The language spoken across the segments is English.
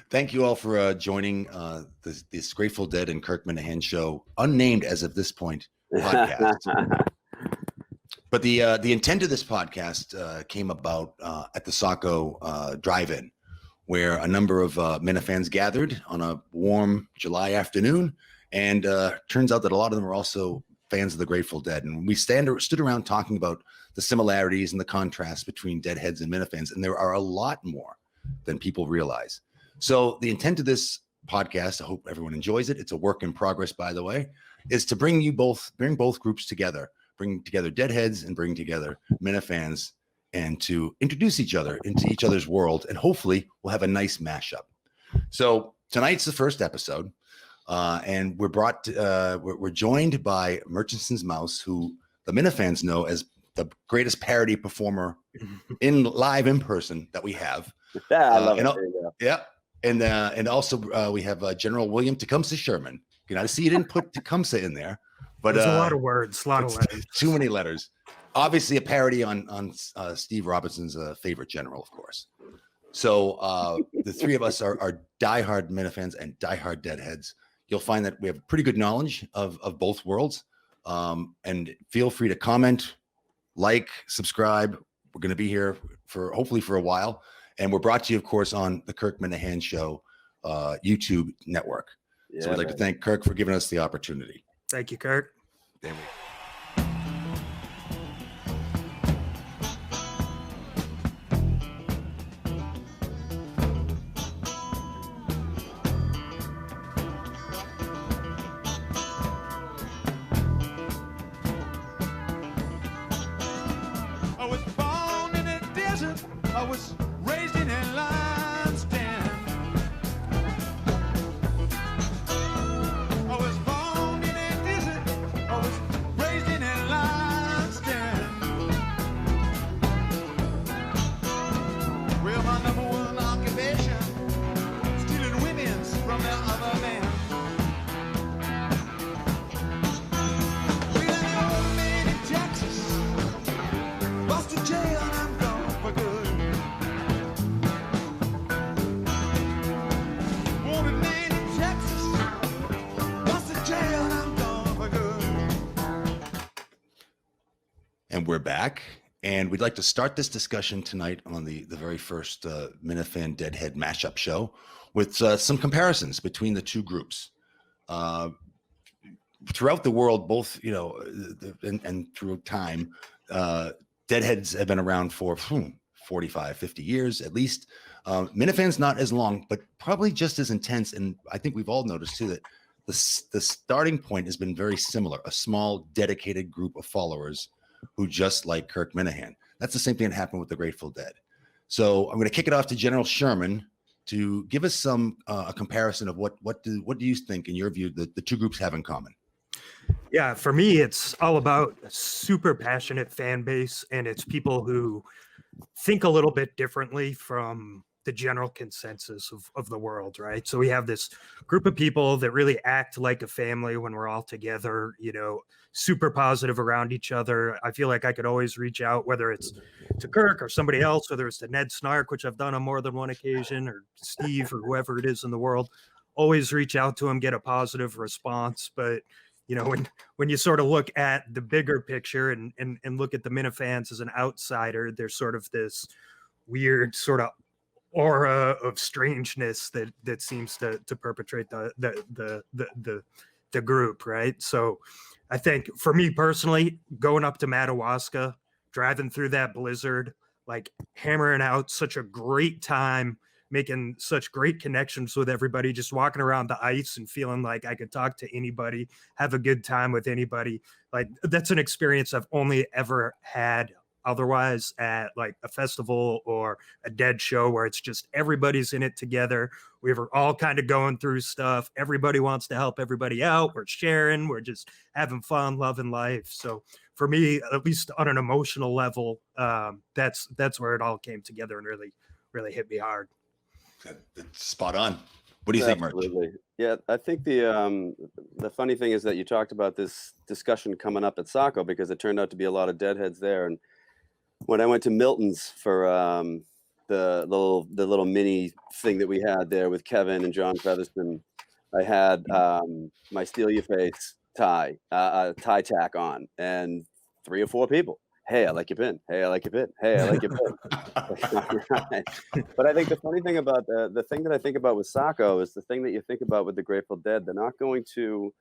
Thank you all for joining this Grateful Dead and Kirk Minihane show, unnamed as of this point, podcast. But the intent of this podcast came about at the Saco drive-in, where a number of Minifans gathered on a warm July afternoon, and turns out that a lot of them are also fans of the Grateful Dead. And we stood around talking about the similarities and the contrasts between Deadheads and Minifans, and there are a lot more than people realize. So the intent of this podcast, I hope everyone enjoys it. It's a work in progress, by the way, is to bring both groups together, bring together Deadheads and bring together Minifans, and to introduce each other into each other's world. And hopefully we'll have a nice mashup. So tonight's the first episode. And we're joined by Murchison's Mouse, who the Minifans know as the greatest parody performer live in person that we have. Yeah, I love it. Yeah. And also we have General William Tecumseh Sherman. You know, I see you didn't put Tecumseh in there, but there's a lot of words, a lot of letters. Too many letters. Obviously a parody on Steve Robinson's favorite general, of course. So the three of us are diehard Minifans and diehard Deadheads. You'll find that we have pretty good knowledge of both worlds. And feel free to comment, like, subscribe. We're going to be here hopefully for a while. And we're brought to you, of course, on the Kirk Minihane Show YouTube network. Yeah, so we'd like to thank Kirk for giving us the opportunity. Thank you, Kirk. There we go. And we're back, and we'd like to start this discussion tonight on the very first Minifan Deadhead mashup show with some comparisons between the two groups. Throughout the world, both, you know, and through time, Deadheads have been around for 45, 50 years at least. Minifans not as long, but probably just as intense. And I think we've all noticed too that the starting point has been very similar, a small dedicated group of followers who just like Kirk Minihane. That's the same thing that happened with the Grateful Dead. So I'm going to kick it off to General Sherman to give us a comparison of what do you think, in your view, the two groups have in common? Yeah, for me, it's all about a super passionate fan base, and it's people who think a little bit differently from the general consensus of the world, right? So we have this group of people that really act like a family when we're all together, you know, super positive around each other. I feel like I could always reach out, whether it's to Kirk or somebody else, whether it's to Ned Snark, which I've done on more than one occasion, or Steve or whoever it is in the world, always reach out to him, get a positive response. But you know, when you sort of look at the bigger picture and look at the Minifans as an outsider, there's sort of this weird sort of aura of strangeness that seems to perpetrate the group, right? So I think for me personally, going up to Madawaska, driving through that blizzard, like hammering out such a great time, making such great connections with everybody, just walking around the ice and feeling like I could talk to anybody, have a good time with anybody. Like that's an experience I've only ever had otherwise at like a festival or a Dead show, where it's just everybody's in it together. We were all kind of going through stuff. Everybody wants to help everybody out. We're sharing, we're just having fun, loving life. So for me, at least on an emotional level, that's where it all came together and really hit me hard. That's spot on. What do you think, Mark? Yeah, I think the funny thing is that you talked about this discussion coming up at Saco, because it turned out to be a lot of Deadheads there. And when I went to Milton's for little mini thing that we had there with Kevin and John Featherston, I had my Steal Your Face tie tack on, and 3 or 4 people. Hey, I like your pin. Hey, I like your pin. Hey, I like your pin. Right. But I think the funny thing about the thing that I think about with Sacco is the thing that you think about with the Grateful Dead. They're not going to.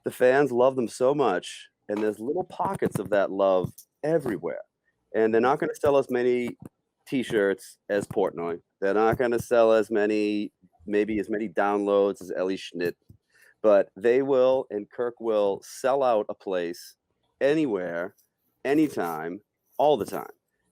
The fans love them so much, and there's little pockets of that love everywhere. And they're not going to sell as many T-shirts as Portnoy. They're not going to sell maybe as many downloads as Ellie Schnitt, but they will, and Kirk will sell out a place anywhere, anytime, all the time.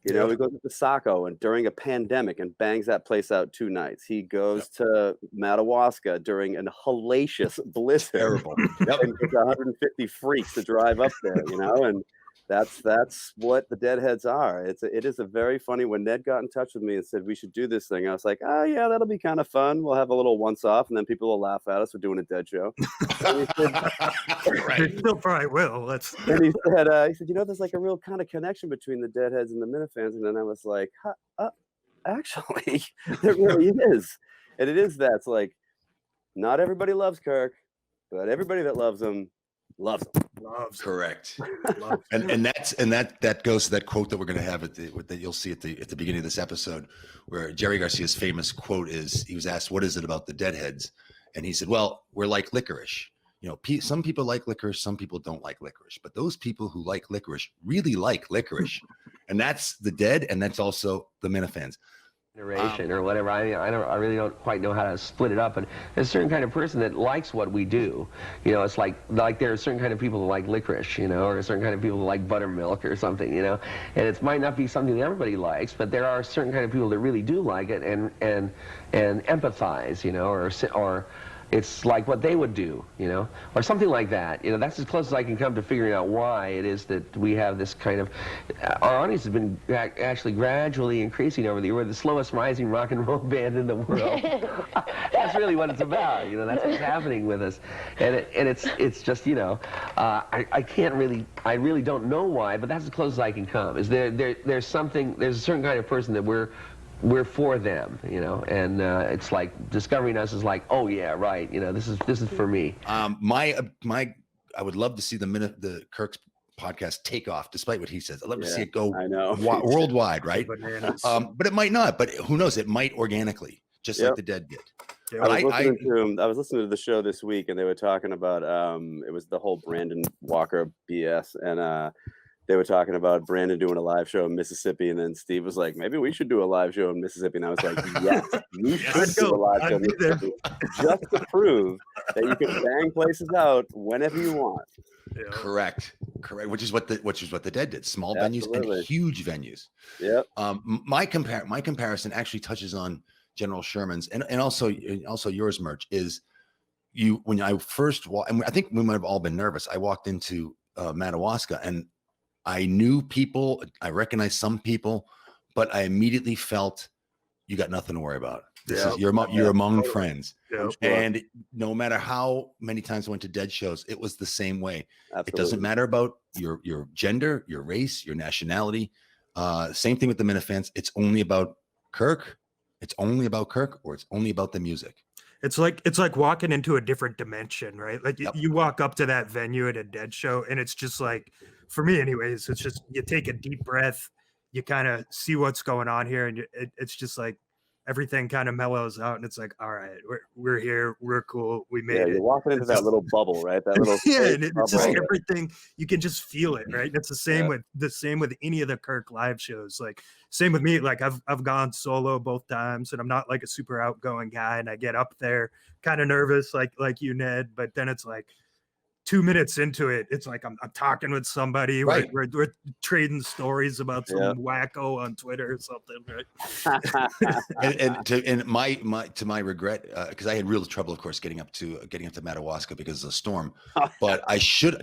You know, he goes to Saco and during a pandemic and bangs that place out 2 nights. He goes to Madawaska during an hellacious blizzard. Terrible. And gets 150 freaks to drive up there, you know, and that's what the Deadheads are. It is a very funny. When Ned got in touch with me and said we should do this thing, I was like, oh yeah, that'll be kind of fun. We'll have a little once off, and then people will laugh at us for doing a Dead show. And he said, They still probably will. and he said, you know, there's like a real kind of connection between the Deadheads and the Minifans. And then I was like, actually, there really is. And it is that. It's like, not everybody loves Kirk, but everybody that loves him loves him. Correct. and that goes to that quote that we're going to have that you'll see at the beginning of this episode, where Jerry Garcia's famous quote is, he was asked, what is it about the Deadheads? And he said, well, we're like licorice. You know, some people like licorice, some people don't like licorice, but those people who like licorice really like licorice. And that's the Dead, and that's also the Minifans. Generation or whatever. I really don't quite know how to split it up, but there's a certain kind of person that likes what we do. You know, it's like there are certain kind of people that like licorice, you know, or a certain kind of people that like buttermilk or something, you know. And it might not be something that everybody likes, but there are certain kind of people that really do like it and empathize, you know, or it's like what they would do, you know, or something like that. You know, that's as close as I can come to figuring out why it is that we have this kind of. Our audience has been actually gradually increasing over the year. We're the slowest rising rock and roll band in the world. That's really what it's about. You know, that's what's happening with us, and it's just, you know, I really don't know why, but that's as close as I can come. Is there's a certain kind of person that we're for them, you know, and it's like discovering us is like, oh yeah, right, you know, this is for me. I would love to see the Kirk's podcast take off, despite what he says. I'd love to see it go worldwide, right? But it might not. But who knows? It might organically, just like the Dead did. I was listening to the show this week, and they were talking about it was the whole Brandon Walker BS, and they were talking about Brandon doing a live show in Mississippi, and then Steve was like, maybe we should do a live show in Mississippi. And I was like, yes, you should do a live show in Mississippi, just to prove that you can bang places out whenever you want. Yeah. Correct. Which is what the Dead did. Small venues and huge venues. Yep. My comparison actually touches on General Sherman's and also yours, Merch, is when I first walked, and I think we might have all been nervous. I walked into Madawaska, and I knew people, I recognized some people, but I immediately felt you got nothing to worry about. You're among friends. Yeah. And no matter how many times I went to Dead shows, it was the same way. Absolutely. It doesn't matter about your gender, your race, your nationality. Same thing with the Minifans. It's only about Kirk. It's only about Kirk, or it's only about the music. It's like walking into a different dimension, right? Like you walk up to that venue at a Dead show, and it's just like, for me anyways, it's just, you take a deep breath, you kind of see what's going on here, and it's just like everything kind of mellows out, and it's like, all right, we're here, we're cool, we made it. You're walking into that little bubble, right? That little and it's just everything, you can just feel it, right? And it's the same with any of the Kirk live shows. Like same with me, like I've gone solo both times, and I'm not like a super outgoing guy, and I get up there kind of nervous, like you, Ned, but then it's like 2 minutes into it, it's like I'm talking with somebody, right? We're trading stories about some wacko on Twitter or something, right? and to my regret, because I had real trouble, of course, getting up to Madawaska because of the storm. But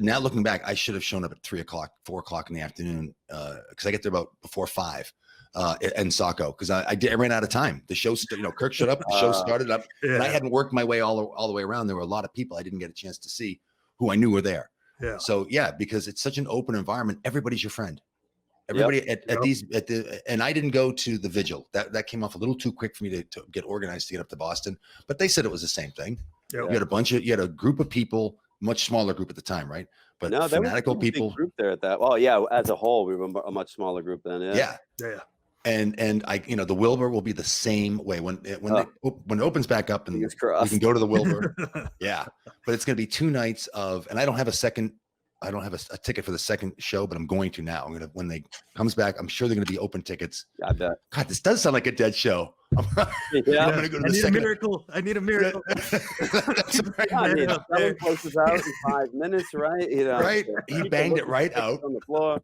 now looking back, I should have shown up at 3 o'clock, 4 o'clock in the afternoon, because I get there about before 5. And Saco, because I ran out of time. The show, Kirk showed up, the show started up, and I hadn't worked my way all the way around. There were a lot of people I didn't get a chance to see, who I knew were there. Yeah. So because it's such an open environment, everybody's your friend. Everybody and I didn't go to the vigil. That came off a little too quick for me to get organized to get up to Boston. But they said it was the same thing. Yep. You had a group of people, much smaller group at the time, right? But No, there fanatical was a people. big group there at that. Oh yeah, as a whole, we were a much smaller group then. Yeah. And I, the Wilbur will be the same way when it opens back up, and we can go to the Wilbur. Yeah, but it's going to be 2 nights of, and I don't have a ticket for the second show, but I'm going to now. When they comes back, I'm sure they're going to be open tickets. I bet. God, this does sound like a Dead show. I'm going to go to the second. I need a miracle. Selling places out in 5 minutes, right? Right. He banged it right out on the floor.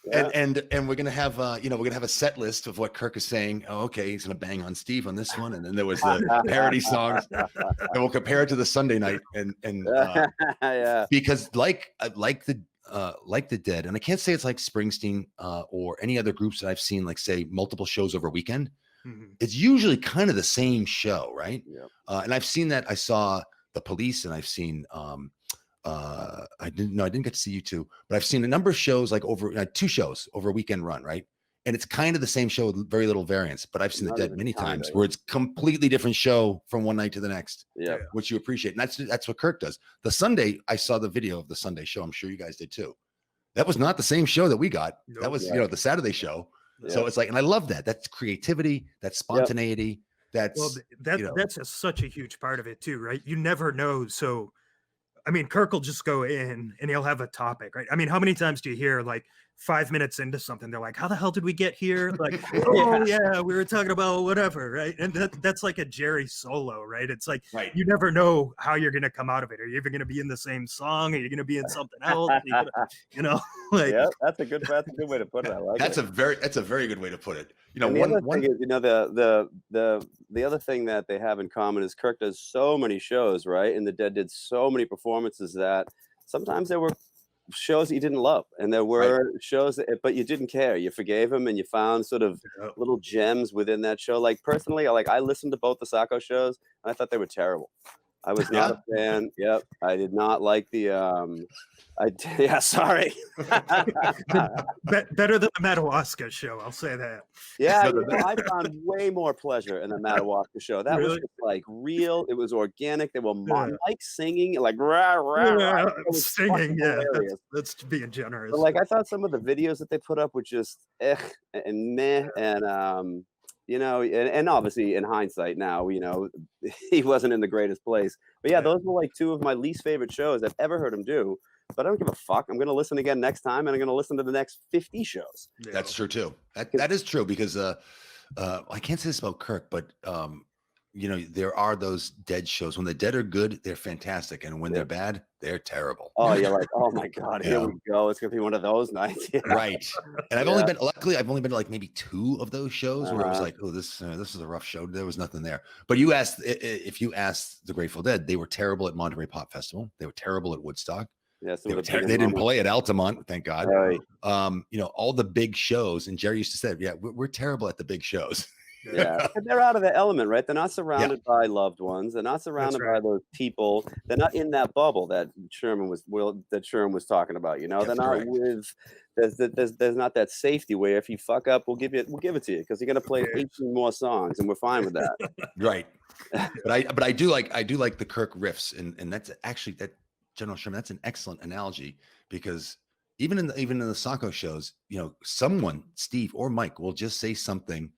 Yeah. And we're gonna have we're gonna have a set list of what Kirk is saying. Oh, okay, he's gonna bang on Steve on this one, and then there was the parody songs, and we'll compare it to the Sunday night, and because like the Dead, and I can't say it's like Springsteen or any other groups that I've seen, like say multiple shows over a weekend. Mm-hmm. It's usually kind of the same show, right? Yeah. And I've seen that. I saw the Police, and I've seen I didn't get to see U2, but I've seen a number of shows, like over 2 shows over a weekend run, right? And it's kind of the same show with very little variance. But I've seen the Dead many times where it's completely different show from one night to the next. Yeah, which you appreciate, and that's what Kirk does. The Sunday, I saw the video of the Sunday show. I'm sure you guys did too. That was not the same show that we got. Nope. That was the Saturday show. Yeah. So it's like, and I love that. That's creativity. That's spontaneity. Yep. That's such a huge part of it too, right? You never know. So, I mean, Kirk will just go in and he'll have a topic, right? I mean, how many times do you hear like 5 minutes into something, they're like, how the hell did we get here? Like, we were talking about whatever, right? And that's like a Jerry solo, right? It's like, you never know how you're going to come out of it. Are you even going to be in the same song? Are you going to be in something else? Like, yeah, that's a good way to put it. I like that's a very good way to put it. The other thing is, the other thing that they have in common is Kirk does so many shows, right? And the Dead did so many performances that sometimes there were shows that you didn't love, and there were shows but you didn't care. You forgave him, and you found sort of little gems within that show. Like personally, I listened to both the Sacco shows, and I thought they were terrible. I was not a fan. Yep, I did not like the. Sorry. Better than the Madawaska show, I'll say that. Yeah, I found way more pleasure in the Madawaska show. That was just like real. It was organic. They were Mike singing, like rah rah. Yeah, singing. Yeah, that's being generous. But I thought some of the videos that they put up were just and meh, and and obviously in hindsight now, he wasn't in the greatest place. But those were like 2 of my least favorite shows I've ever heard him do. But I don't give a fuck. I'm going to listen again next time, and I'm going to listen to the next 50 shows. That's true too. That is true, because I can't say this about Kirk, but there are those Dead shows. When the Dead are good, they're fantastic, and when they're bad, they're terrible. Oh, you're like, oh my god, here we go. It's going to be one of those nights, right? And I've only been to like maybe 2 of those shows where I was like, oh, this is a rough show. There was nothing there. But if you asked the Grateful Dead, they were terrible at Monterey Pop Festival. They were terrible at Woodstock. Yeah, they didn't play at Altamont, thank God. Right. All the big shows, and Jerry used to say, we're terrible at the big shows. Yeah, and they're out of the element, right? They're not surrounded by loved ones. They're not surrounded by those people. They're not in that bubble that Sherman was talking about. They're not with. There's not that safety where if you fuck up, we'll give it to you, because you're gonna play 18 more songs, and we're fine with that. Right. But I do like the Kirk riffs, and that's actually that. General Sherman, that's an excellent analogy, because even in the Sacco shows, someone, Steve or Mike, will just say something,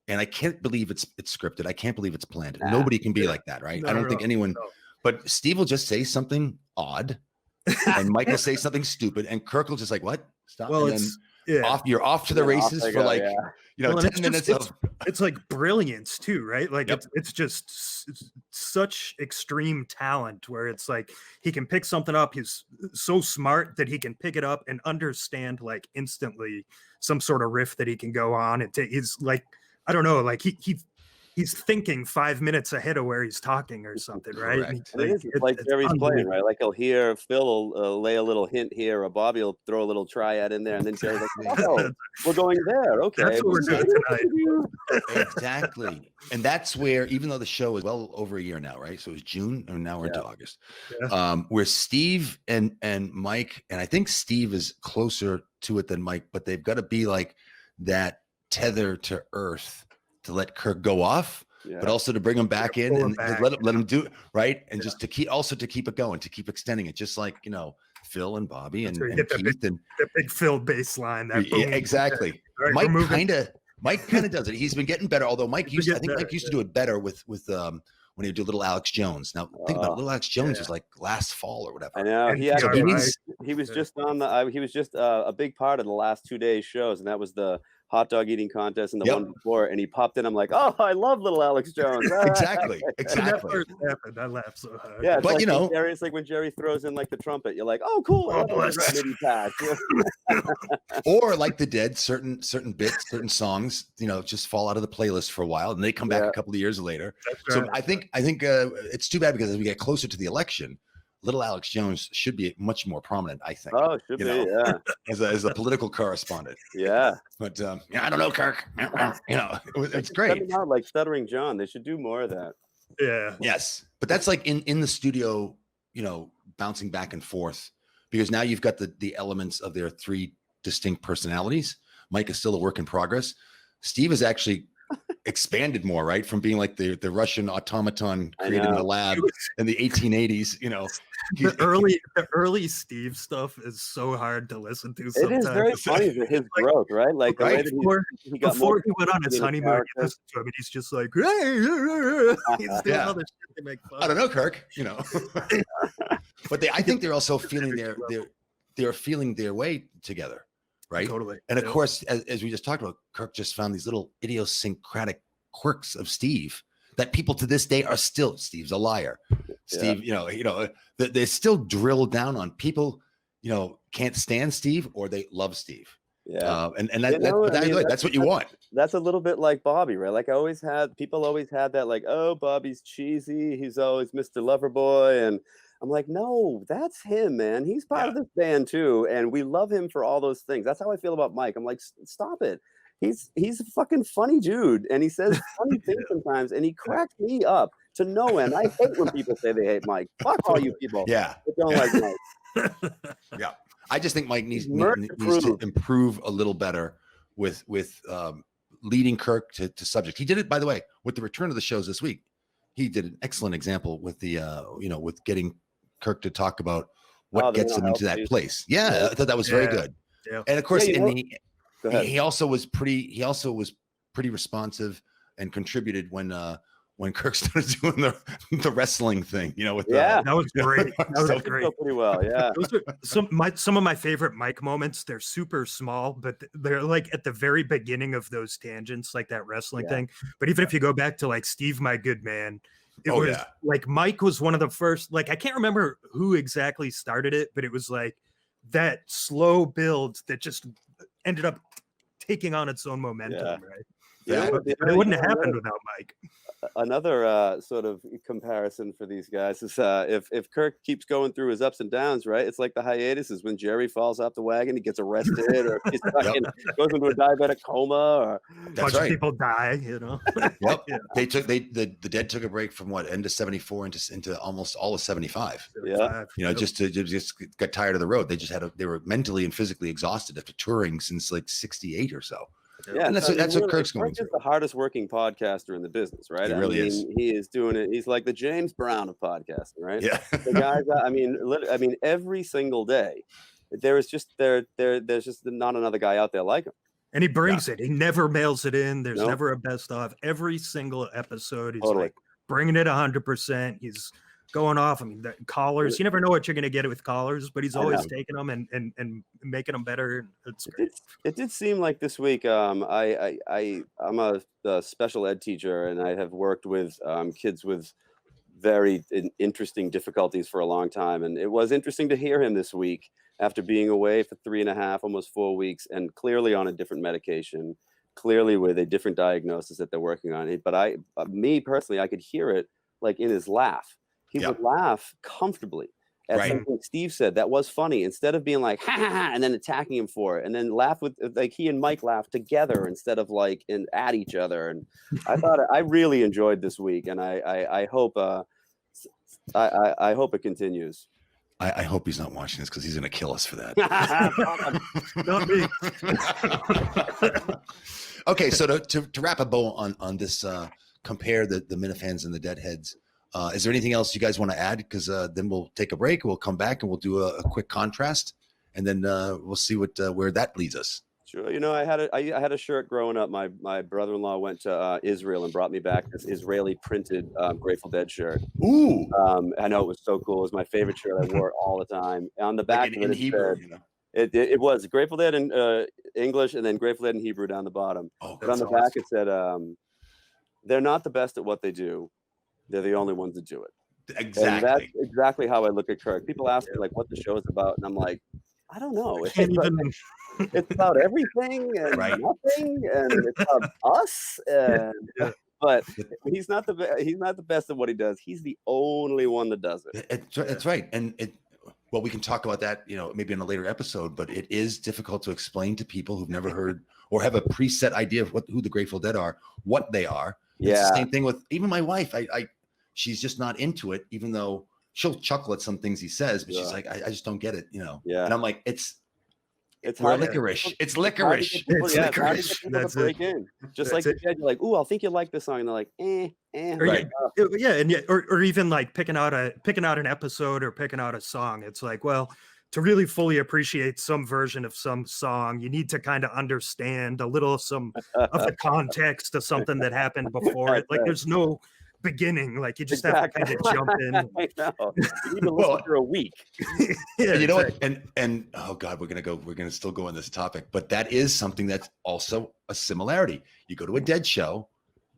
and I can't believe it's scripted. I can't believe it's planned. Nobody can be like that, right? I don't think anyone. No. But Steve will just say something odd, and Mike will say something stupid, and Kirk will just like, what? Stop. Well, and then you're off to the races for 10 minutes of. It's like brilliance too, right? Like it's just such extreme talent where it's like he can pick something up. He's so smart that he can pick it up and understand like instantly some sort of riff that he can go on. He's like, I don't know, like he he's thinking 5 minutes ahead of where he's talking or something, right? And Correct. he's And it is, it's like it's Jerry's playing, unbelievable. right? Like he'll hear Phil will lay a little hint here, or Bobby will throw a little triad in there, and then Jerry's like, "Oh, we're going there. Okay, That's what we're doing tonight. Exactly. And that's where, even though the show is well over a year now, right? So it was June, and now we're into August. Yeah. Where Steve and Mike, and I think Steve is closer to it than Mike, but they've got to be like that tether to earth to let Kirk go off, but also to bring him back in and let him do it, right? And just to keep it going, to keep extending it, just like, you know, Phil and Bobby and Keith and the big Phil bass line. That boom. exactly. Right, Mike kind of does it. He's been getting better. Although Mike used to do it better with when he would do Little Alex Jones. Now think about it, Little Alex Jones is like last fall or whatever. I know. And He was just on the. He was just a big part of the last 2 days shows, and that was the hot dog eating contest and the one before. And he popped in. I'm like, oh, I love Little Alex Jones. Exactly. When that first happened, I laughed so hard. Yeah, but like you know, it's like when Jerry throws in like the trumpet. You're like, oh, cool. Oh, bless. Or like the Dead, certain bits, certain songs, you know, just fall out of the playlist for a while, and they come back a couple of years later. That's right. So I think it's too bad, because as we get closer to the election, Little Alex Jones should be much more prominent, I think. Oh, should be, yeah. As a political correspondent. Yeah. But I don't know, Kirk. You know, it's great. Out like Stuttering John. They should do more of that. Yeah. Yes, but that's like in the studio, you know, bouncing back and forth, because now you've got the elements of their three distinct personalities. Mike is still a work in progress. Steve is actually expanded more, right? From being like the Russian automaton created in the lab in the 1880s, you know. The early Steve stuff is so hard to listen to sometimes. It is very funny, his growth, right? Like the way that before he went on his honeymoon, you listen to him and he's just like, he's doing all this shit to make fun. I don't know, Kirk, you know. But I think they're also feeling they're feeling their way together. Right. Totally. And of course, as we just talked about, Kirk just found these little idiosyncratic quirks of Steve that people to this day are still, Steve's a liar. Steve, you know, they're still drilled down on. People, you know, can't stand Steve or they love Steve. Yeah. That's what you want. That's a little bit like Bobby, right? Like people always had that, like, oh, Bobby's cheesy. He's always Mr. Loverboy. And I'm like, no, that's him, man. He's part of this band too, and we love him for all those things. That's how I feel about Mike. I'm like, stop it. He's a fucking funny dude, and he says funny things sometimes, and he cracks me up to no end. I hate when people say they hate Mike. Fuck all you people. Yeah, that don't like Mike. Yeah, I just think Mike needs to improve a little better with leading Kirk to subject. He did it, by the way, with the return of the shows this week. He did an excellent example with the with getting Kirk to talk about what gets him into that place. Yeah, I thought that was very good. Yeah. And of course, he also was pretty responsive and contributed when Kirk started doing the wrestling thing, you know, that was great. That was great. Pretty well, yeah. Those are some of my favorite Mike moments. They're super small, but they're like at the very beginning of those tangents, like that wrestling thing. But even if you go back to like Steve, my good man, it was like Mike was one of the first. Like I can't remember who exactly started it, but it was like that slow build that just ended up taking on its own momentum, right? Yeah, but it wouldn't have happened without Mike. Another sort of comparison for these guys is if Kirk keeps going through his ups and downs, right? It's like the hiatus is when Jerry falls off the wagon, he gets arrested, or he's goes into a diabetic coma, or a bunch of people die, you know. Yep. The Dead took a break from end of 74 into almost all of 75. Yeah. You know, just got tired of the road. They were mentally and physically exhausted after touring since like 68 or so. Yeah, and that's what Kirk's going through. Kirk is the hardest working podcaster in the business, right? He really is. He is doing it. He's like the James Brown of podcasting, right? Yeah. The guys. I mean, every single day, there's just not another guy out there like him. And he brings it. He never mails it in. There's never a best of. Every single episode, he's like bringing it 100%. He's going off. I mean, the callers, you never know what you're going to get with callers, but he's always taking them and making them better. It's great. It did seem like this week, I'm a special ed teacher, and I have worked with kids with very interesting difficulties for a long time. And it was interesting to hear him this week after being away for 3.5, almost 4 weeks, and clearly on a different medication, clearly with a different diagnosis that they're working on it. But me personally, I could hear it like in his laugh. He would laugh comfortably at something Steve said that was funny, instead of being like, ha, ha, ha, and then attacking him for it, and then laugh with, like, he and Mike laughed together instead of like at each other. And I really enjoyed this week, and I hope I hope it continues. I hope he's not watching this, because he's going to kill us for that. Not me. Okay, so to wrap a bow on this, compare the Minifans and the Deadheads. Is there anything else you guys want to add? Because then we'll take a break. We'll come back and we'll do a quick contrast, and then we'll see where that leads us. Sure. You know, I had a shirt growing up. My brother-in-law went to Israel and brought me back this Israeli printed Grateful Dead shirt. Ooh. I know, it was so cool. It was my favorite shirt. I wore it all the time. On the back Like of it, in it Hebrew, said, you know. It was Grateful Dead in English, and then Grateful Dead in Hebrew down the bottom. Oh, but on the back it said, they're not the best at what they do. They're the only ones that do it. Exactly. And that's exactly how I look at Kirk. People ask me like what the show is about, and I'm like, I don't know. It's about everything and nothing, and it's about us. But he's not the best at what he does. He's the only one that does it. That's right. And well, we can talk about that, maybe in a later episode, but it is difficult to explain to people who've never heard or have a preset idea of who the Grateful Dead are, what they are. It's the same thing with even my wife. She's just not into it, even though she'll chuckle at some things he says, but she's like, I just don't get it, And I'm like, it's licorice. It's licorice. It's licorice. That's it. Just like you said, you're like, ooh, I think you like this song, and they're like, Right. Yeah, and or even like picking out an episode or picking out a song. It's like, well, to really fully appreciate some version of some song, you need to kind of understand a little of the context of something that happened before it. Like, there's no beginning, like you just have to kind of jump in. I know. You need to listen for a week. And you know what? And oh God, we're gonna still go on this topic, but that is something that's also a similarity. You go to a Dead show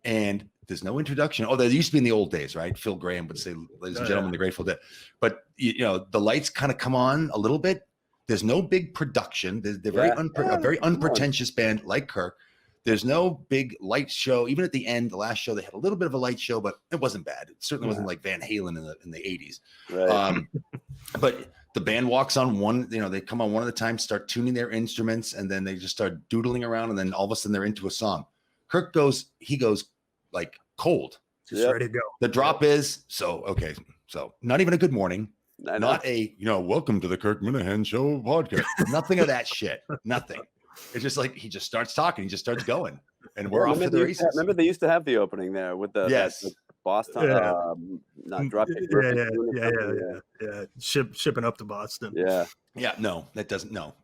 and there's no introduction. Oh, there used to be in the old days, right? Phil Graham would say, ladies and gentlemen, the Grateful Dead. But the lights kind of come on a little bit. There's no big production. They're a very unpretentious band like Kirk. There's no big light show. Even at the end, the last show, they had a little bit of a light show, but it wasn't bad. It certainly wasn't like Van Halen in the 80s. Right. But the band walks on one, they come on one at a time, start tuning their instruments, and then they just start doodling around, and then all of a sudden they're into a song. Kirk goes like cold. Just ready to go. The drop is, so not even a good morning. Not a, welcome to the Kirk Minihane Show podcast. Nothing of that shit. Nothing. It's just like he just starts talking, he just starts going, and we're off to the races. Remember they used to have the opening there with the Boston, not drop. Shipping up to Boston. No, that doesn't. No,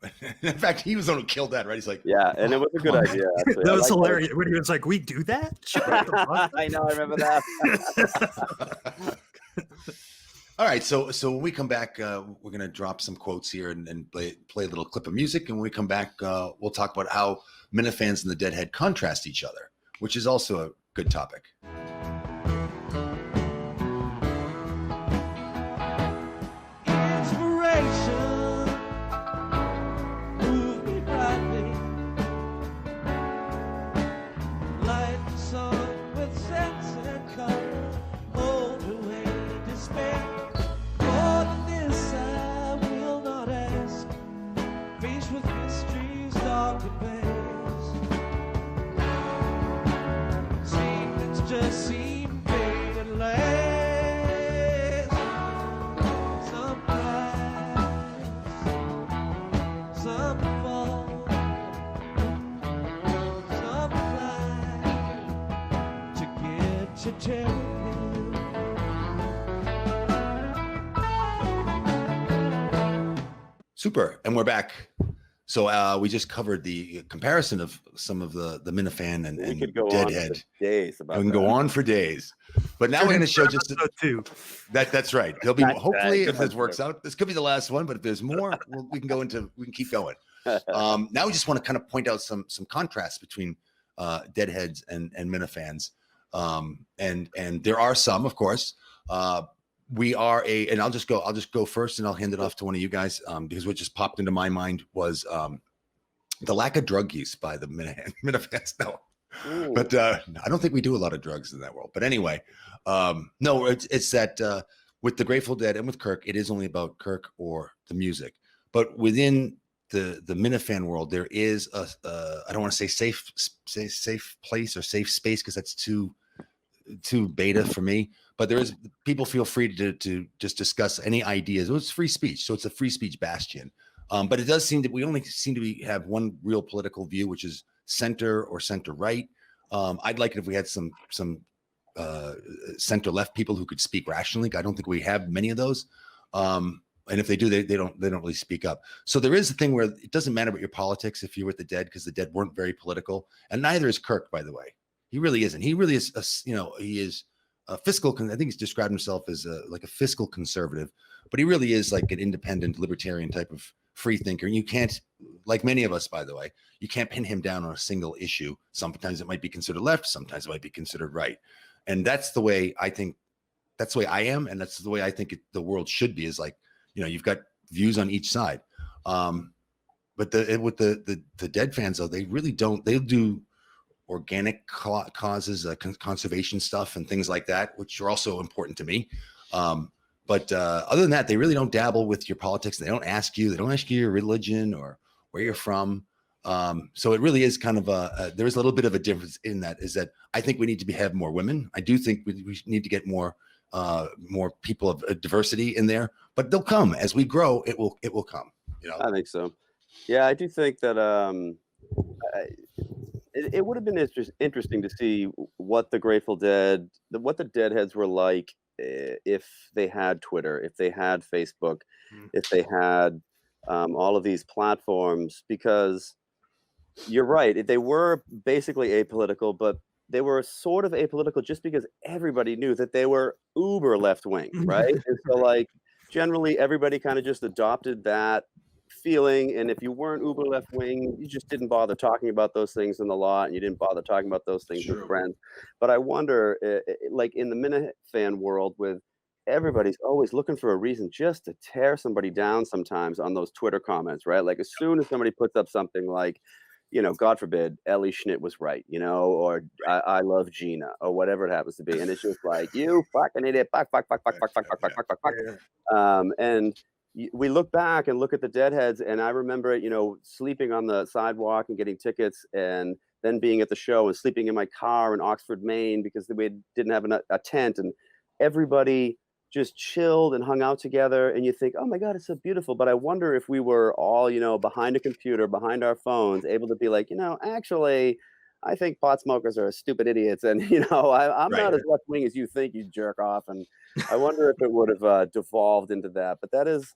in fact, he was the one who killed that. Right? He's like, and it was a good idea. Actually. That was hilarious when he was like, "We do that." I know, I remember that. All right, so when we come back, we're gonna drop some quotes here and play a little clip of music. And when we come back, we'll talk about how Minifans and the Deadhead contrast each other, which is also a good topic. Super, and we're back. So we just covered the comparison of some of the Minifan and Deadhead. We can go on for days, but now we're going to show just that's right. There'll be hopefully if this works out, this could be the last one. But if there's more, we can keep going. Now we just want to kind of point out some contrasts between Deadheads and Minifans, and there are some, of course. And I'll just go first, and I'll hand it off to one of you guys, because what just popped into my mind was the lack of drug use by the Minifans. No, Ooh. but I don't think we do a lot of drugs in that world. But anyway, no, it's that with the Grateful Dead and with Kirk, it is only about Kirk or the music. But within the Minifan world, there is I don't want to say safe place or safe space because that's too beta for me. But there is, people feel free to just discuss any ideas. It's free speech, so it's a free speech bastion. But it does seem that we only seem to have one real political view, which is center or center right. I'd like it if we had some center left people who could speak rationally. I don't think we have many of those. And if they do, they don't really speak up. So there is a thing where it doesn't matter about your politics if you're with the Dead, because the Dead weren't very political, and neither is Kirk, by the way. He really isn't. He really is. He is a fiscal. I think he's described himself as like a fiscal conservative, but he really is like an independent libertarian type of free thinker. And you can't, like many of us, by the way, you can't pin him down on a single issue. Sometimes it might be considered left, sometimes it might be considered right. And that's the way I think. That's the way I am, and that's the way I think the world should be. Is like, you've got views on each side. But with the Dead fans, though, they really don't. They'll do organic causes, conservation stuff, and things like that, which are also important to me. But other than that, they really don't dabble with your politics. They don't ask you. They don't ask you your religion or where you're from. So it really is kind of there is a little bit of a difference in that. Is that I think we need to have more women. I do think we need to get more people of diversity in there. But they'll come as we grow. It will come. I think so. Yeah, I do think that it would have been interesting to see what the Grateful Dead, what the Deadheads were like if they had Twitter, if they had Facebook, if they had all of these platforms, because you're right, they were basically apolitical, but they were sort of apolitical just because everybody knew that they were uber left wing, right? And so like generally everybody kind of just adopted that feeling, and if you weren't uber left wing, you just didn't bother talking about those things in the lot, and you didn't bother talking about those things with friends. But I wonder, like in the Minifan world, with everybody's always looking for a reason just to tear somebody down sometimes on those Twitter comments, right? Like as soon as somebody puts up something like, God forbid, Ellie Schnitt was right, or I love Gina, or whatever it happens to be, and it's just like, you fucking idiot, fuck. And we look back and look at the Deadheads, and I remember, sleeping on the sidewalk and getting tickets, and then being at the show and sleeping in my car in Oxford, Maine, because we didn't have a tent, and everybody just chilled and hung out together. And you think, oh my God, it's so beautiful. But I wonder if we were all, behind a computer, behind our phones, able to be like, actually, I think pot smokers are stupid idiots. And, I'm not as left wing as you think, you jerk off. And I wonder if it would have devolved into that. But that is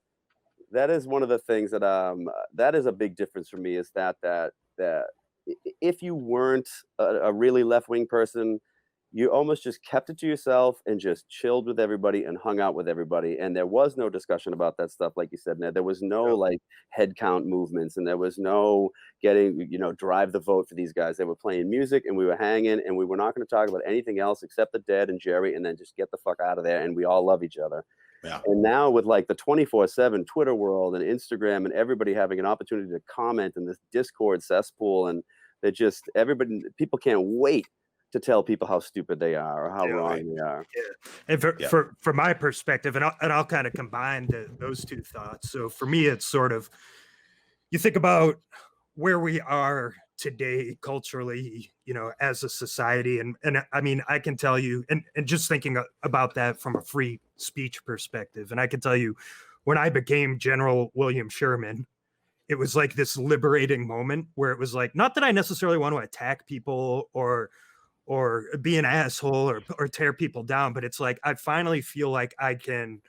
one of the things that is a big difference for me, is that if you weren't a really left-wing person, you almost just kept it to yourself and just chilled with everybody and hung out with everybody. And there was no discussion about that stuff, like you said, Ned. There was no like head count movements, and there was no getting, drive the vote for these guys. They were playing music, and we were hanging, and we were not going to talk about anything else except the Dead and Jerry, and then just get the fuck out of there. And we all love each other. Yeah. And now with like the 24/7 Twitter world and Instagram and everybody having an opportunity to comment in this Discord cesspool, and people can't wait to tell people how stupid they are or how wrong they are. Yeah. And from my perspective, and I'll kind of combine those two thoughts. So for me, it's sort of, you think about where we are today culturally, as a society. And I mean, I can tell you, and just thinking about that from a free speech perspective, and I can tell you, when I became General William Sherman, it was like this liberating moment where it was like, not that I necessarily want to attack people or be an asshole or tear people down, but it's like I finally feel like I can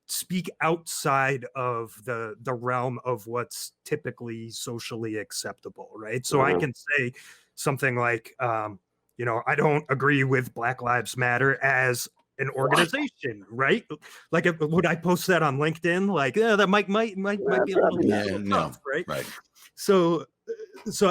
speak outside of the realm of what's typically socially acceptable, right? So I can say something like, I don't agree with Black Lives Matter as an organization, right? Like, would I post that on LinkedIn? Like, that might be a little tough, right? Right. So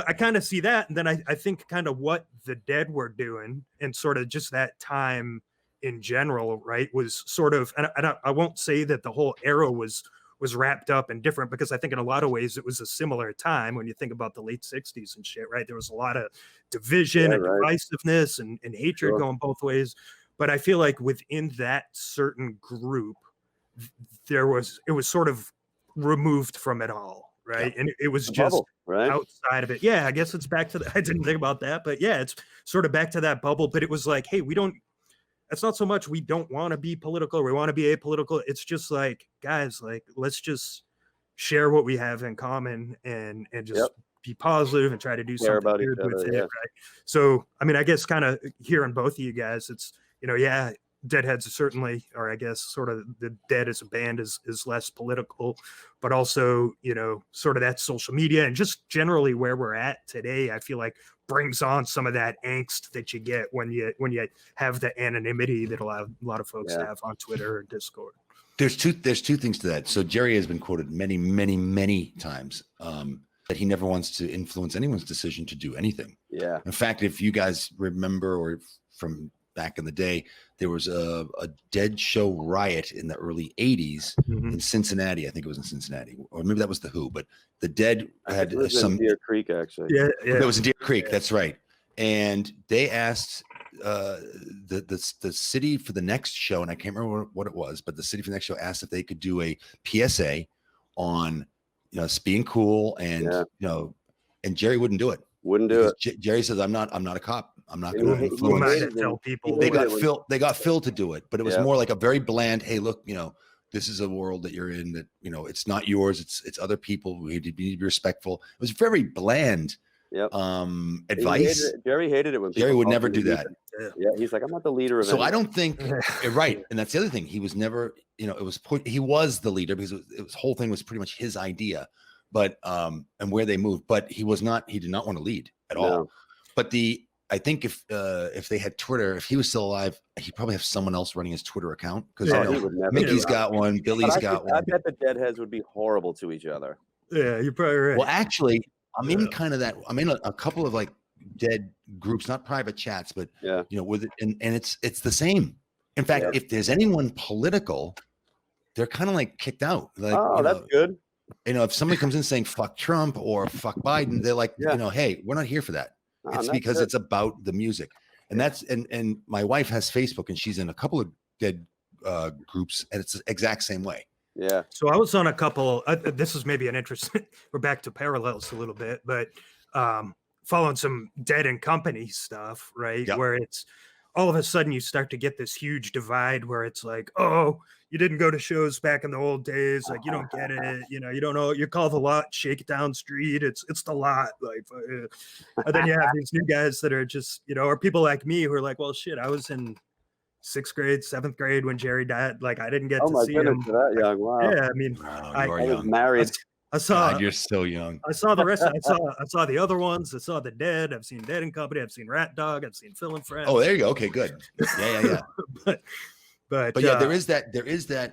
I kind of see that, and then I think kind of what the Dead were doing, and sort of just that time in general, right, was sort of, and I won't say that the whole era was was wrapped up and different, because I think in a lot of ways it was a similar time when you think about the late 60s and shit, right? There was a lot of division and divisiveness and hatred going both ways. But I feel like within that certain group, it was sort of removed from it all, right? And it was just bubble, right? outside of it. Yeah, I guess it's back to I didn't think about that, but yeah, it's sort of back to that bubble. But it was like, hey, it's not so much we don't want to be political, we want to be apolitical. It's just like, guys, like, let's just share what we have in common and just be positive and try to do something good with it, right? So, I mean, I guess kind of hearing both of you guys, it's, Deadheads are certainly, or I guess sort of the Dead as a band is less political, but also, sort of that social media and just generally where we're at today, I feel like brings on some of that angst that you get when you have the anonymity that a lot of folks have on Twitter or Discord. There's two things to that. So Jerry has been quoted many, many, many times that he never wants to influence anyone's decision to do anything. Yeah. In fact, if you guys remember, or from back in the day, there was a Dead show riot in the early 80s in Cincinnati. I think it was in Cincinnati, or maybe that was the Who, but the Dead had some Deer Creek, actually. Yeah. That was in Deer Creek. That's right. And they asked the city for the next show, and I can't remember what it was, but the city for the next show asked if they could do a PSA on, being cool, and and Jerry wouldn't do it. Wouldn't do it. Jerry says, I'm not a cop. I'm not going to influence. Tell people. They got Phil to do it, but it was more like a very bland, hey, look, this is a world that you're in that, it's not yours. It's other people. We need to be respectful. It was very bland advice. Jerry hated it when Jerry would never do that. Yeah. He's like, I'm not the leader of So I don't think right. And that's the other thing. He was never, he was the leader because it whole thing was pretty much his idea, but and where they moved, but he did not want to lead at all. But I think if they had Twitter, if he was still alive, he'd probably have someone else running his Twitter account, because Mickey's got one, Billy's got one. I bet the Deadheads would be horrible to each other. Yeah, you're probably right. Well, actually, I'm in kind of that. I'm in a couple of like Dead groups, not private chats, but with it, and it's the same. In fact, if there's anyone political, they're kind of like kicked out. Like, that's good. If somebody comes in saying fuck Trump or fuck Biden, they're like, hey, we're not here for that. It's because it's about the music. And that's and my wife has Facebook, and she's in a couple of Dead groups, and it's the exact same way. Yeah. So I was on a couple. This is maybe an interesting. We're back to parallels a little bit, but following some Dead and Company stuff, right? Yep. Where it's all of a sudden you start to get this huge divide where it's like, oh, you didn't go to shows back in the old days, like you don't get it, you don't know. You call the lot Shakedown Street, it's the lot, like. And then you have these new guys that are just, or people like me who are like, well, shit, I was in 6th grade, 7th grade when Jerry died. Like I didn't get to see him. That young. Wow. Yeah, I mean, I was married. I saw. God, you're still young. I saw the rest. I saw the other ones. I saw the Dead. I've seen Dead and Company. I've seen Rat Dog. I've seen Phil and Friends. Oh, there you go. Okay, good. Yeah. But yeah, there is that.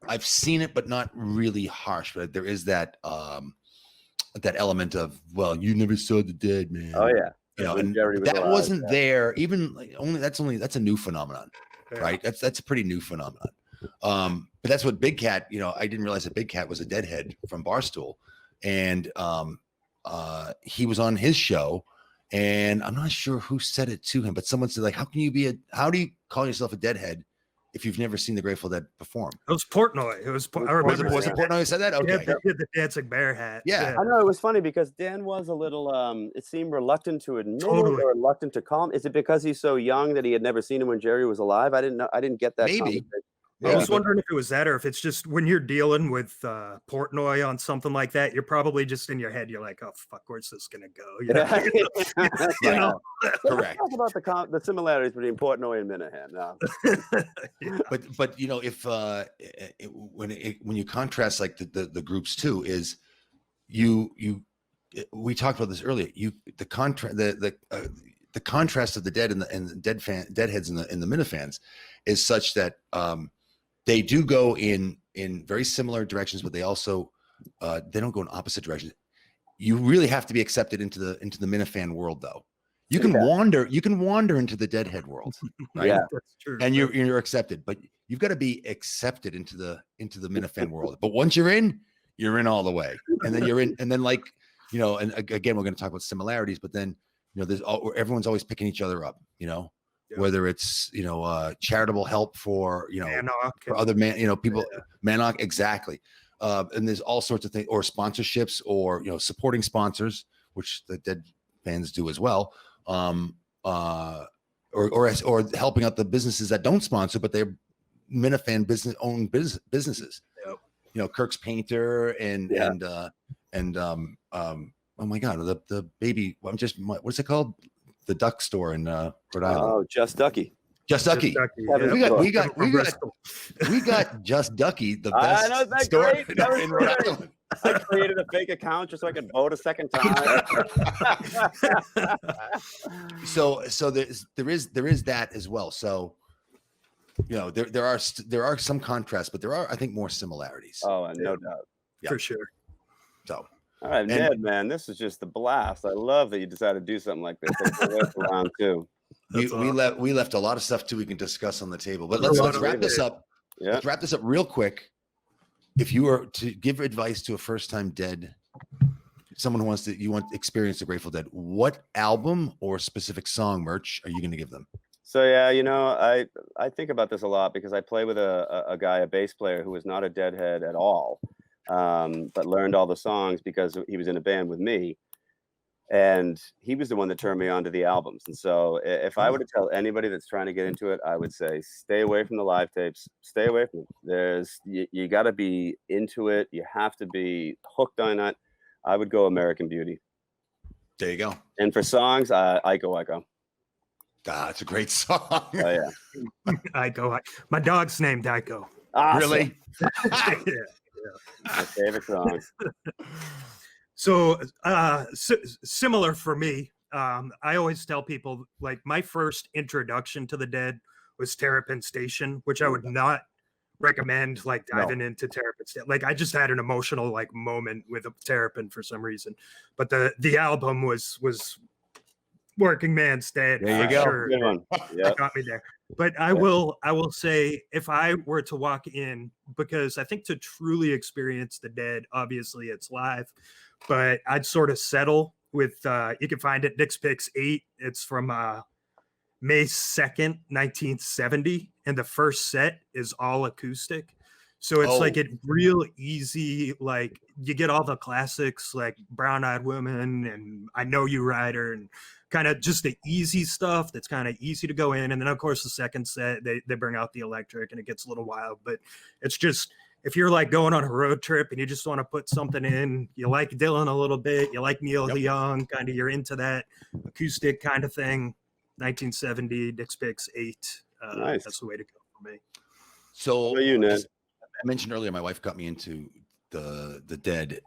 I've seen it, but not really harsh. But there is that that element of, well, you never saw the Dead, man. Oh yeah. And that wasn't there. Even like, that's a new phenomenon, right? That's a pretty new phenomenon. But that's what Big Cat, I didn't realize that Big Cat was a Deadhead from Barstool, and he was on his show, and I'm not sure who said it to him, but someone said, like, how do you call yourself a Deadhead if you've never seen the Grateful Dead perform? It was Portnoy. I remember. Was it Portnoy who said that? Okay. He had the dancing bear hat. Yeah. I know, it was funny because Dan was a little, it seemed reluctant to admit it, or reluctant to call him. Is it because he's so young that he had never seen him when Jerry was alive? I didn't get that. Maybe. I was wondering if it was that, or if it's just when you're dealing with Portnoy on something like that, you're probably just in your head, you're like, oh, fuck, where's this going to go? Correct. Talk about the similarities between Portnoy and Minihane. No. But if when you contrast like the groups too, is we talked about this earlier. The contrast of the Dead and the Deadheads and the Minifans is such that they do go in very similar directions, but they also they don't go in opposite directions. You really have to be accepted into the Minifan world, though. You can wander into the Deadhead world, right? Yeah, that's true. And you're accepted, but you've got to be accepted into the Minifan world. But once you're in all the way, and then you're in, and then like, you know, and again, we're going to talk about similarities, but then, you know, everyone's always picking each other up, you know, whether it's, you know, charitable help for, you know, for other people, Manok, exactly. And there's all sorts of things, or sponsorships, or, you know, supporting sponsors, which the Dead fans do as well. Or helping out the businesses that don't sponsor, but they're Minifan businesses. Yep. You know, Kirk's Painter and oh my God, the baby. What's it called? The duck store in Rhode Island. Oh, Just Ducky. Just Ducky. We got Just Ducky, the best I know, that's store great. That was in Rhode great. Island. I created a fake account just so I could vote a second time. So there is that as well. So, you know, there are some contrasts, but there are, I think, more similarities. Oh, and no doubt. For sure. So, all right, Ned, man, this is just a blast. I love that you decided to do something like this. Around too. We left a lot of stuff too we can discuss on the table, but let's wrap this up. Yeah. Let's wrap this up real quick. If you were to give advice to a first-time Dead, someone who wants to experience the Grateful Dead, what album or specific song merch are you going to give them? So yeah, you know, I think about this a lot because I play with a guy, a bass player who was not a Deadhead at all, but learned all the songs because he was in a band with me, and he was the one that turned me on to the albums. And so if I were to tell anybody that's trying to get into it, I would say stay away from the live tapes. Stay away from it. You got to be into it. You have to be hooked on it. I would go American Beauty. There you go. And for songs, Iko. Ah, it's a great song. Oh yeah. Iko. My dog's named Iko. Awesome. Really? My favorite songs. So similar for me. I always tell people, like, my first introduction to the Dead was Terrapin Station, which I would not recommend like diving into Terrapin Station. Like, I just had an emotional like moment with Terrapin for some reason, but the album was Working Man's Dead. There you go. Sure. Good one. Yeah. Got me there. But I will say, if I were to walk in, because I think to truly experience the Dead, obviously it's live, but I'd sort of settle with, you can find it, Dick's Picks 8. It's from May 2nd, 1970. And the first set is all acoustic. So it's like it real easy, like you get all the classics like Brown Eyed Woman and I Know You Rider, and kind of just the easy stuff that's kind of easy to go in. And then of course the second set, they bring out the electric and it gets a little wild, but it's just, if you're like going on a road trip and you just want to put something in, you like Dylan a little bit, you like Neil Young, kind of you're into that acoustic kind of thing, 1970, Dick's Picks 8. Nice. That's the way to go for me. So What are you, Ned? I mentioned earlier, my wife got me into the Dead.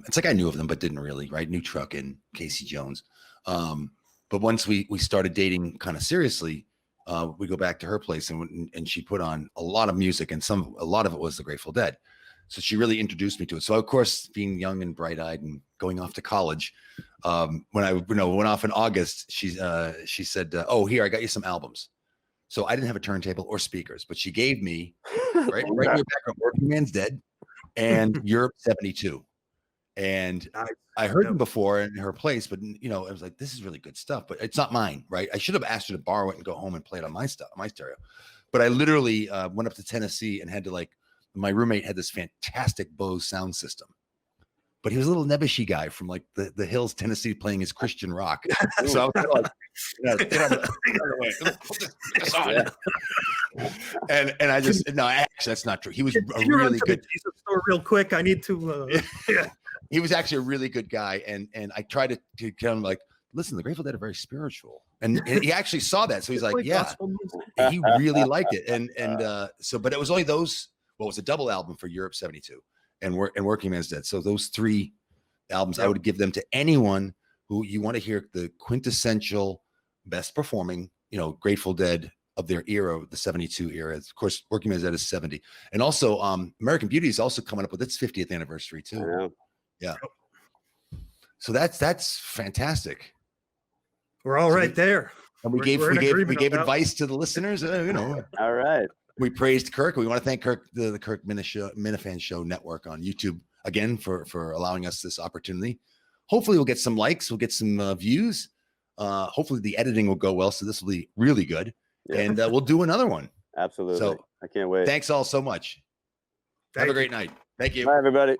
It's like I knew of them, but didn't really, right? New Truck and Casey Jones. But once we started dating kind of seriously, we go back to her place and she put on a lot of music, and a lot of it was the Grateful Dead. So she really introduced me to it. So of course, being young and bright-eyed and going off to college, when I went off in August, she said, "Oh, here, I got you some albums." So I didn't have a turntable or speakers, but she gave me right in your background, Working Man's Dead and Europe 72. And I heard them before in her place, but you know, I was like, this is really good stuff, but it's not mine, right? I should have asked her to borrow it and go home and play it on my stereo. But I literally went up to Tennessee and had to my roommate had this fantastic Bose sound system, but he was a little nebbishy guy from like the hills, Tennessee, playing his Christian rock. So I was kind of like, get out of the way. Put this on. And I just, no, actually, that's not true. He was a really good. Jesus store real quick. I need to. He was actually a really good guy, and I tried to tell him, like, listen, the Grateful Dead are very spiritual, and he actually saw that, so he's like, yeah, and he really liked it, and so, but it was only those. Well, it was a double album for Europe 72 and Working Man's Dead. So those three albums, I would give them to anyone who you want to hear the quintessential, best performing, you know, Grateful Dead of their era, the 72 era. Of course, Working Man's Dead is 70. And also American Beauty is also coming up with its 50th anniversary too. Yeah. So that's fantastic. We're all right there. And we gave advice to the listeners, you know. All right. We praised Kirk. We want to thank Kirk, the Kirk Minifan Show Network on YouTube again for allowing us this opportunity. Hopefully we'll get some likes. We'll get some views. Hopefully the editing will go well. So this will be really good. Yeah. And we'll do another one. Absolutely. So I can't wait. thanks all so much. Have a great night. Thank you. Bye, everybody.